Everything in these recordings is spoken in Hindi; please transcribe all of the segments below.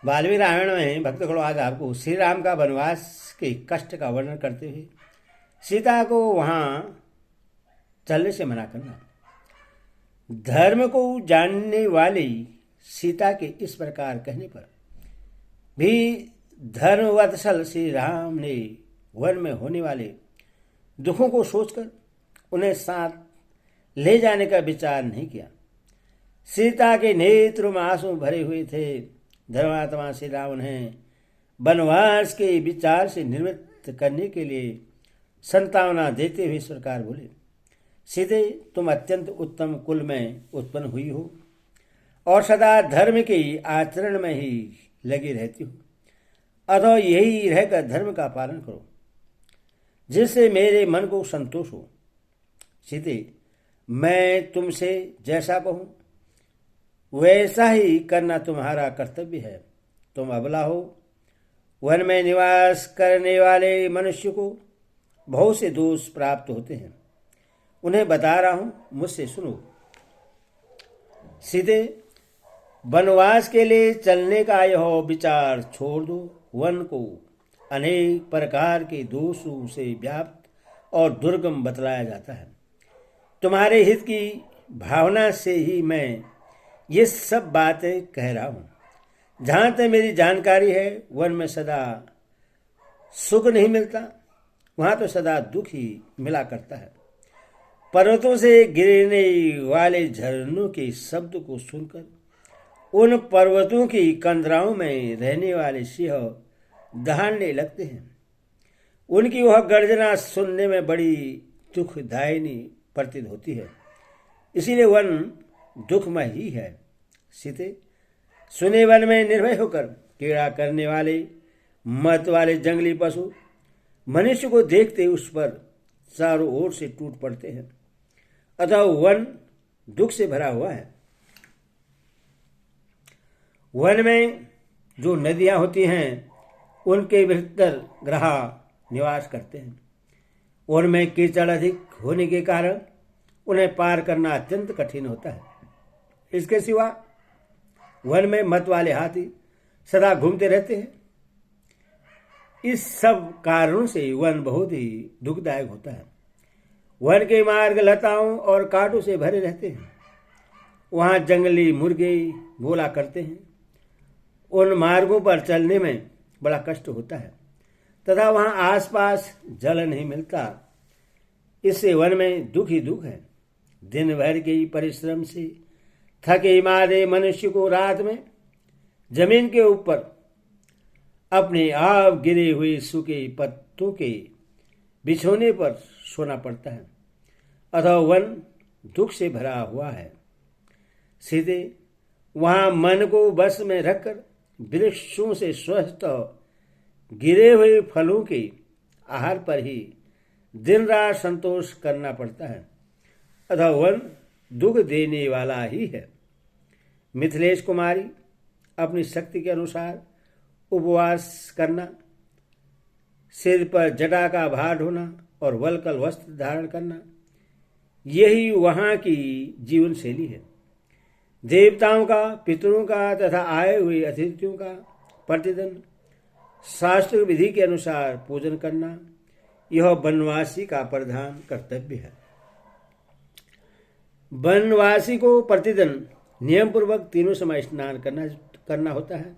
वाल्मीकि रामायण में भक्त खड़वास आपको श्री राम का वनवास के कष्ट का वर्णन करते हुए सीता को वहां चलने से मना करना। धर्म को जानने वाली सीता के इस प्रकार कहने पर भी धर्मवत्सल श्री राम ने वन में होने वाले दुखों को सोचकर उन्हें साथ ले जाने का विचार नहीं किया। सीता के नेत्र में आंसू भरे हुए थे। धर्मात्मा श्री राम उन्हें वनवास के विचार से निवृत्त करने के लिए संतावना देते हुए इस प्रकार बोले, सीते तुम अत्यंत उत्तम कुल में उत्पन्न हुई हो और सदा धर्म के आचरण में ही लगी रहती हो, अतः यही रहकर धर्म का पालन करो जिससे मेरे मन को संतोष हो। सीते मैं तुमसे जैसा कहूं वैसा ही करना तुम्हारा कर्तव्य है। तुम अबला हो। वन में निवास करने वाले मनुष्य को बहुत से दोष प्राप्त होते हैं, उन्हें बता रहा हूं, मुझसे सुनो। सीधे वनवास के लिए चलने का यह विचार छोड़ दो। वन को अनेक प्रकार के दोषों से व्याप्त और दुर्गम बतलाया जाता है। तुम्हारे हित की भावना से ही मैं ये सब बातें कह रहा हूं। जहां तक मेरी जानकारी है वन में सदा सुख नहीं मिलता, वहां तो सदा दुख ही मिला करता है। पर्वतों से गिरने वाले झरनों के शब्द को सुनकर उन पर्वतों की कंदराओं में रहने वाले सिंह दहाड़ने लगते हैं। उनकी वह गर्जना सुनने में बड़ी दुखदायिनी प्रतीत होती है। इसीलिए वन दुखमय ही है। सीते सुने वन में निर्भय होकर कीड़ा करने वाले मत वाले जंगली पशु मनुष्य को देखते उस पर चारों ओर से टूट पड़ते हैं, अतः वन दुख से भरा हुआ है। वन में जो नदियां होती हैं उनके भीतर ग्रह निवास करते हैं। उनमें कीचड़ अधिक होने के कारण उन्हें पार करना अत्यंत कठिन होता है। इसके सिवा वन में मत वाले हाथी सदा घूमते रहते हैं। इस सब कारणों से वन बहुत ही दुखदायक होता है। वन के मार्ग लताओं और कांटों से भरे रहते हैं। वहां जंगली मुर्गे बोला करते हैं। उन मार्गों पर चलने में बड़ा कष्ट होता है तथा वहां आसपास जल नहीं मिलता। इससे वन में दुख ही दुख है। दिन भर के परिश्रम से थके मारे मनुष्य को रात में जमीन के ऊपर अपने आप गिरे हुए सूखे पत्तों के बिछोने पर सोना पड़ता है, अतः वन दुख से भरा हुआ है। सीधे वहां मन को बस में रखकर वृक्षों से स्वस्थ गिरे हुए फलों के आहार पर ही दिन रात संतोष करना पड़ता है, अतः वन दुख देने वाला ही है। मिथिलेश कुमारी अपनी शक्ति के अनुसार उपवास करना, सिर पर जटा का भार ढोना और वलकल वस्त्र धारण करना, यही वहां की जीवन शैली है। देवताओं का, पितरों का तथा आए हुए अतिथियों का प्रतिदिन शास्त्र विधि के अनुसार पूजन करना, यह वनवासी का प्रधान कर्तव्य है। वनवासी को प्रतिदिन नियम पूर्वक तीनों समय स्नान करना होता है।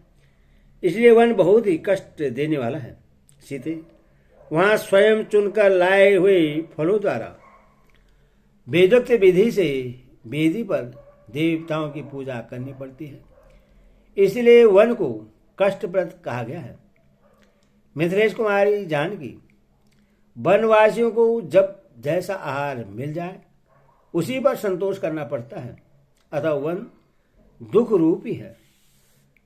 इसलिए वन बहुत ही कष्ट देने वाला है। सीते वहां स्वयं चुनकर लाए हुए फलों द्वारा वेदोक्त विधि से वेदी पर देवताओं की पूजा करनी पड़ती है। इसलिए वन को कष्टप्रद कहा गया है। मिथिलेश कुमारी जानकी वनवासियों को जब जैसा आहार मिल जाए उसी पर संतोष करना पड़ता है, अतः वन दुख रूप ही है।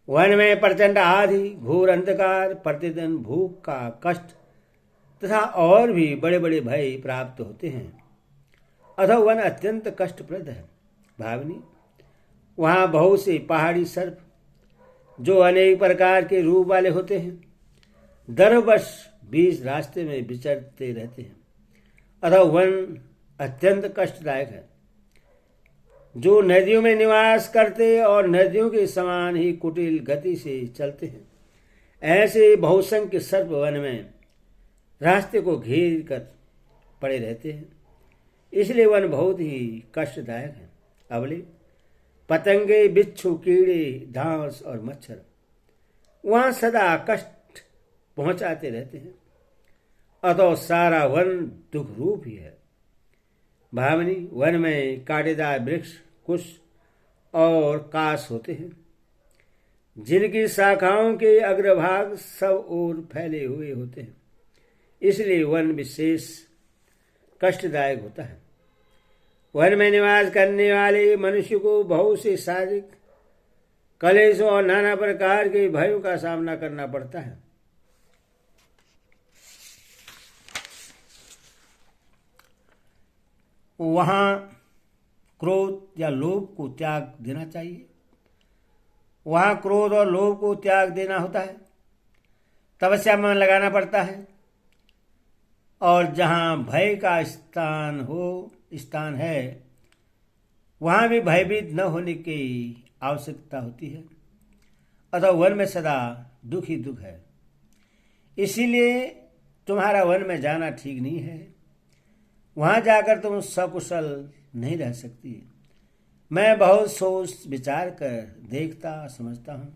वन में प्रचंड आंधी, घोर अंधकार, प्रतिदिन भूख का कष्ट तथा और भी बड़े बड़े भय प्राप्त होते हैं, अतः वन अत्यंत कष्टप्रद है। भावनी वहां बहुत से पहाड़ी सर्प जो अनेक प्रकार के रूप वाले होते हैं दरवश बीच रास्ते में विचरते रहते हैं, अतः वन अत्यंत कष्टदायक है। जो नदियों में निवास करते और नदियों के समान ही कुटिल गति से चलते हैं, ऐसे बहुसंख्य सर्प वन में रास्ते को घेर कर पड़े रहते हैं। इसलिए वन बहुत ही कष्टदायक है। अबले पतंगे, बिच्छू, कीड़े, धांस और मच्छर वहां सदा कष्ट पहुंचाते रहते हैं। अतः सारा वन दुख रूप ही है। भावनी, वन में कांटेदार वृक्ष, कुश और काश होते हैं, जिनकी शाखाओं के अग्रभाग सब ओर फैले हुए होते हैं। इसलिए वन विशेष कष्टदायक होता है। वन में निवास करने वाले मनुष्य को बहुत से शारीरिक कलेशों और नाना प्रकार के भयों का सामना करना पड़ता है। वहां क्रोध या लोभ को त्याग देना चाहिए। वहां क्रोध और लोभ को त्याग देना होता है, तपस्या में मन लगाना पड़ता है। और जहां भय का स्थान है, वहां भी भयभीत न होने की आवश्यकता होती है। अतः वन में सदा दुख ही दुख है। इसीलिए तुम्हारा वन में जाना ठीक नहीं है। वहां जाकर तुम सकुशल नहीं रह सकती। मैं बहुत सोच विचार कर देखता समझता हूं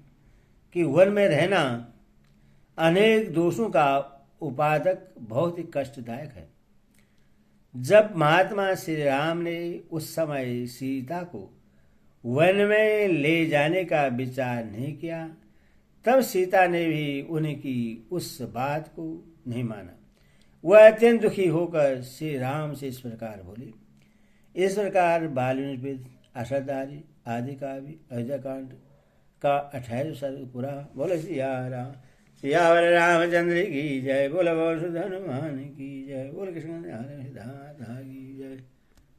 कि वन में रहना अनेक दोषों का उपादक बहुत ही कष्टदायक है। जब महात्मा श्री राम ने उस समय सीता को वन में ले जाने का विचार नहीं किया, तब सीता ने भी उनकी उस बात को नहीं माना। वह अत्यंत दुखी होकर श्री राम से इस प्रकार बोली। इस प्रकार बाल अष्टाधारी आदि काव्य अयोध्याकांड का 28 सर्ग पूरा। बोले सिया रामचंद्र की जय। बोलो हनुमान की।